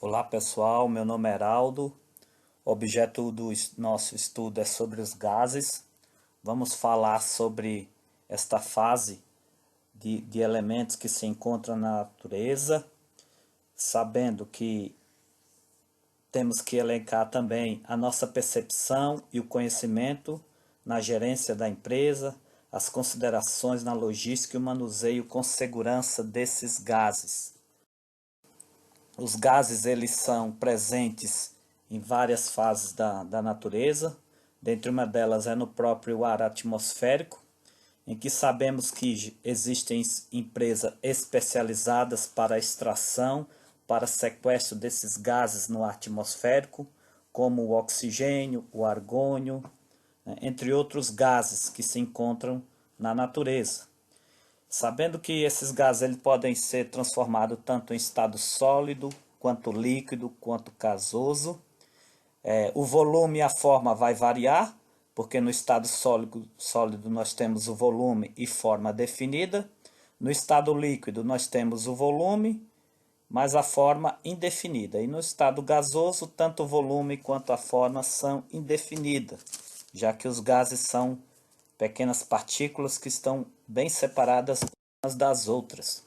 Olá pessoal, meu nome é Heraldo. O objeto do nosso estudo é sobre os gases. Vamos falar sobre esta fase de elementos que se encontram na natureza, sabendo que temos que elencar também a nossa percepção e o conhecimento na gerência da empresa, as considerações na logística e o manuseio com segurança desses gases. Os gases eles são presentes em várias fases da natureza, dentre uma delas é no próprio ar atmosférico, em que sabemos que existem empresas especializadas para a extração, para sequestro desses gases no ar atmosférico, como o oxigênio, o argônio, né, entre outros gases que se encontram na natureza. Sabendo que esses gases eles podem ser transformados tanto em estado sólido, quanto líquido, quanto gasoso. O volume e a forma vai variar, porque no estado sólido nós temos o volume e forma definida. No estado líquido nós temos o volume, mas a forma indefinida. E no estado gasoso, tanto o volume quanto a forma são indefinidas, já que os gases são pequenas partículas que estão bem separadas umas das outras.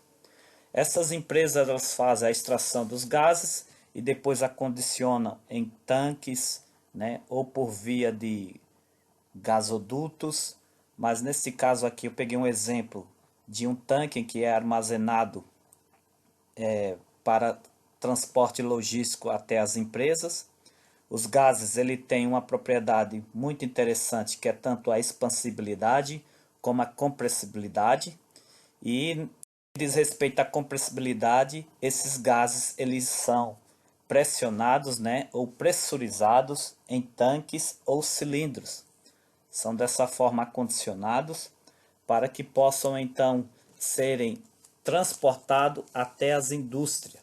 Essas empresas elas fazem a extração dos gases e depois acondicionam em tanques, né, ou por via de gasodutos. Mas nesse caso aqui eu peguei um exemplo de um tanque que é armazenado para transporte logístico até as empresas. Os gases ele tem uma propriedade muito interessante que é tanto a expansibilidade como a compressibilidade. E diz respeito à compressibilidade, esses gases eles são pressionados, né, ou pressurizados em tanques ou cilindros. São dessa forma acondicionados para que possam então serem transportados até as indústrias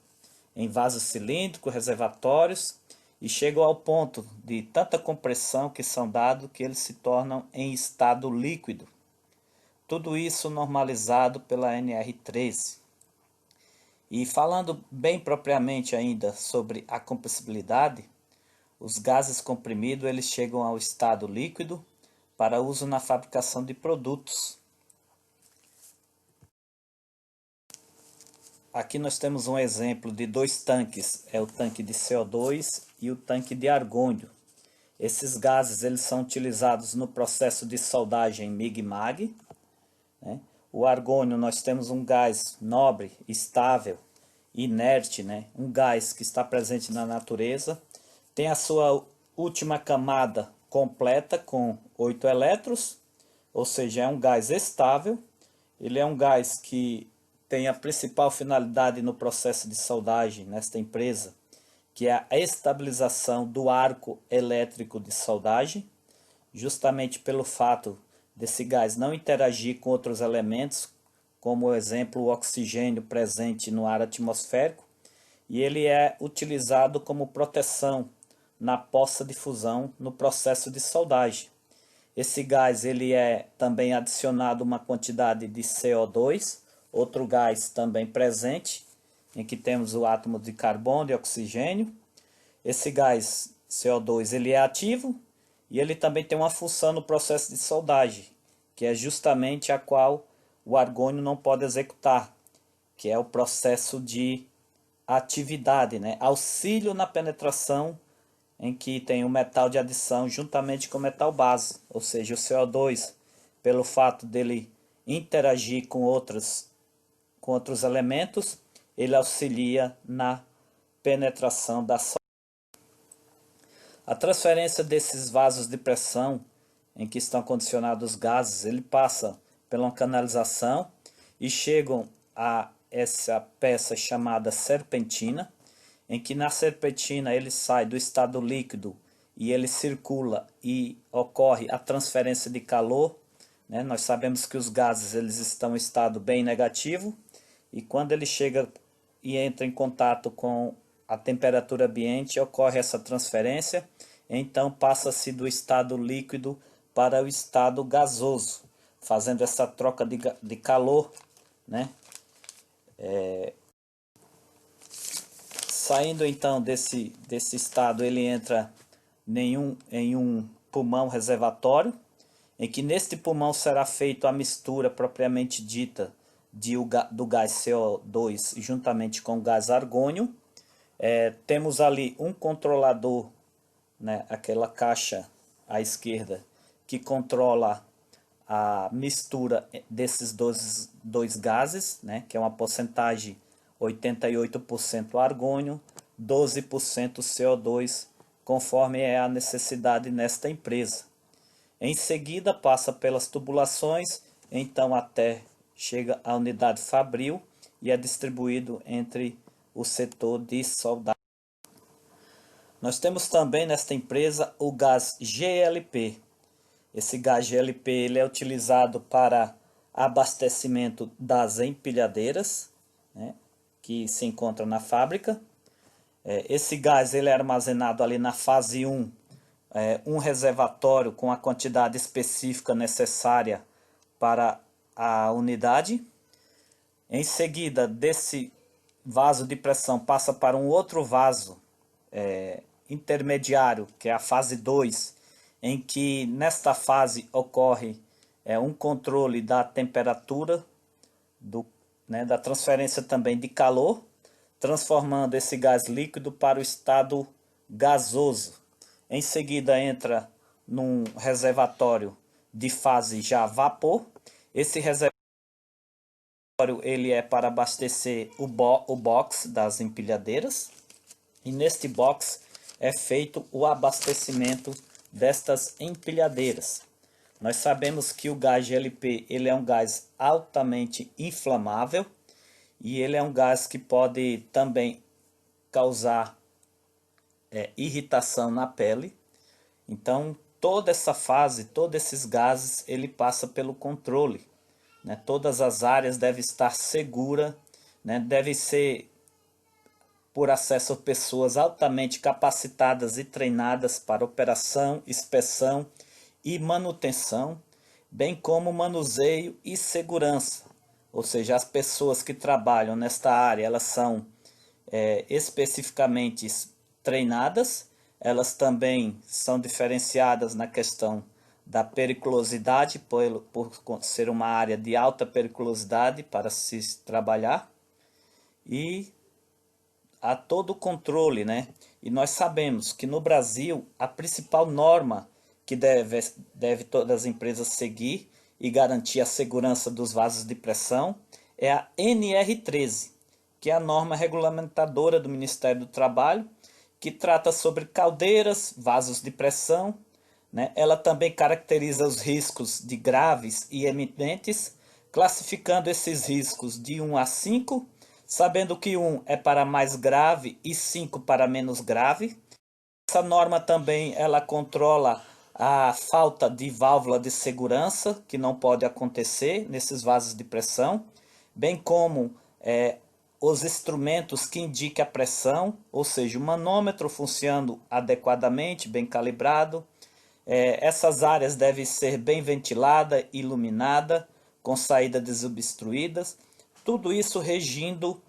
em vasos cilíndricos, reservatórios, e chegam ao ponto de tanta compressão que são dados que eles se tornam em estado líquido. Tudo isso normalizado pela NR13. E falando bem propriamente ainda sobre a compressibilidade, os gases comprimidos eles chegam ao estado líquido para uso na fabricação de produtos. Aqui nós temos um exemplo de dois tanques, é o tanque de CO2 e o tanque de argônio. Esses gases eles são utilizados no processo de soldagem MIG-MAG, né? O argônio nós temos um gás nobre, estável, inerte, né? Um gás que está presente na natureza, tem a sua última camada completa com 8 elétrons, ou seja, é um gás estável. Ele é um gás que tem a principal finalidade no processo de soldagem nesta empresa, que é a estabilização do arco elétrico de soldagem, justamente pelo fato desse gás não interagir com outros elementos, como o exemplo o oxigênio presente no ar atmosférico, e ele é utilizado como proteção na poça de fusão no processo de soldagem. Esse gás ele é também adicionado uma quantidade de CO2, outro gás também presente, em que temos o átomo de carbono e oxigênio. Esse gás CO2 ele é ativo e ele também tem uma função no processo de soldagem, que é justamente a qual o argônio não pode executar, que é o processo de atividade, né? Auxílio na penetração, em que tem o metal de adição juntamente com o metal base, ou seja, o CO2, pelo fato dele interagir com outros elementos, ele auxilia na penetração da solda. A transferência desses vasos de pressão em que estão condicionados os gases, ele passa pela uma canalização e chegam a essa peça chamada serpentina, em que na serpentina ele sai do estado líquido e ele circula e ocorre a transferência de calor, né? Nós sabemos que os gases eles estão em estado bem negativo e quando ele chega e entra em contato com a temperatura ambiente ocorre essa transferência, então passa-se do estado líquido para o estado gasoso, fazendo essa troca de calor, né? Saindo então desse estado, ele entra em um pulmão reservatório, em que neste pulmão será feita a mistura propriamente dita do gás CO2 juntamente com o gás argônio. Temos ali um controlador, né, aquela caixa à esquerda, que controla a mistura desses dois gases, né, que é uma porcentagem 88% argônio, 12% CO2, conforme é a necessidade nesta empresa. Em seguida passa pelas tubulações, então até chega à unidade fabril e é distribuído entre o setor de soldagem. Nós temos também nesta empresa o gás GLP. Esse gás GLP ele é utilizado para abastecimento das empilhadeiras, né, que se encontram na fábrica. Esse gás ele é armazenado ali na fase 1, um reservatório com a quantidade específica necessária para a unidade. Em seguida, desse vaso de pressão passa para um outro vaso intermediário, que é a fase 2, em que nesta fase ocorre um controle da temperatura, da transferência também de calor, transformando esse gás líquido para o estado gasoso. Em seguida entra num reservatório de fase já vapor. Esse reservatório ele é para abastecer o box das empilhadeiras. E neste box é feito o abastecimento destas empilhadeiras. Nós sabemos que o gás GLP ele é um gás altamente inflamável e ele é um gás que pode também causar irritação na pele. Então toda essa fase, todos esses gases, ele passa pelo controle, né? Todas as áreas devem estar seguras, né? Deve ser por acesso a pessoas altamente capacitadas e treinadas para operação, inspeção e manutenção, bem como manuseio e segurança. Ou seja, as pessoas que trabalham nesta área, elas são especificamente treinadas, elas também são diferenciadas na questão da periculosidade, por ser uma área de alta periculosidade para se trabalhar, e a todo o controle, né? E nós sabemos que no Brasil a principal norma que deve todas as empresas seguir e garantir a segurança dos vasos de pressão é a NR13, que é a norma regulamentadora do Ministério do Trabalho, que trata sobre caldeiras, vasos de pressão, né? Ela também caracteriza os riscos de graves e eminentes, classificando esses riscos de 1 a 5, sabendo que 1 é para mais grave e 5 para menos grave. Essa norma também ela controla a falta de válvula de segurança, que não pode acontecer nesses vasos de pressão, bem como os instrumentos que indiquem a pressão, ou seja, o manômetro funcionando adequadamente, bem calibrado. Essas áreas devem ser bem ventiladas, iluminadas, com saídas desobstruídas, tudo isso regindo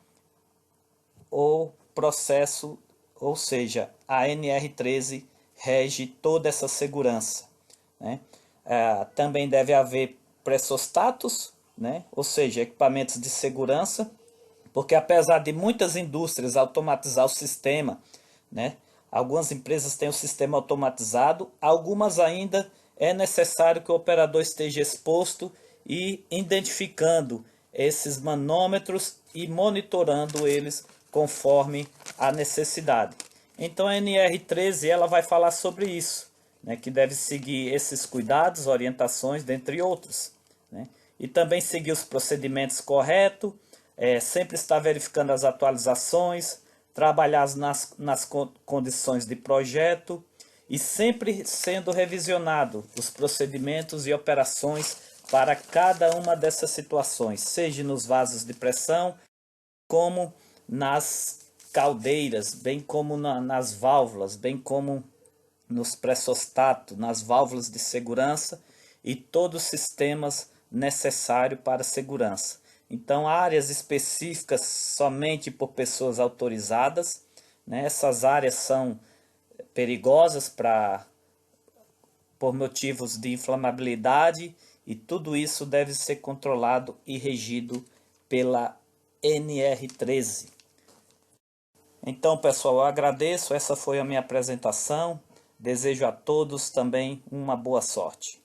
o processo, ou seja, a NR13 rege toda essa segurança, né? Também deve haver pressostatos, né? Ou seja, equipamentos de segurança, porque apesar de muitas indústrias automatizar o sistema, né? Algumas empresas têm o sistema automatizado, algumas ainda é necessário que o operador esteja exposto e identificando esses manômetros e monitorando eles conforme a necessidade. Então a NR13 ela vai falar sobre isso, né, que deve seguir esses cuidados, orientações, dentre outros, né, e também seguir os procedimentos corretos, sempre estar verificando as atualizações, trabalhar nas condições de projeto e sempre sendo revisionado os procedimentos e operações para cada uma dessas situações, seja nos vasos de pressão, como nas caldeiras, bem como nas válvulas, bem como nos pressostatos, nas válvulas de segurança e todos os sistemas necessários para segurança. Então, áreas específicas somente por pessoas autorizadas, né? Essas áreas são perigosas por motivos de inflamabilidade, e tudo isso deve ser controlado e regido pela NR13. Então, pessoal, eu agradeço, essa foi a minha apresentação. Desejo a todos também uma boa sorte.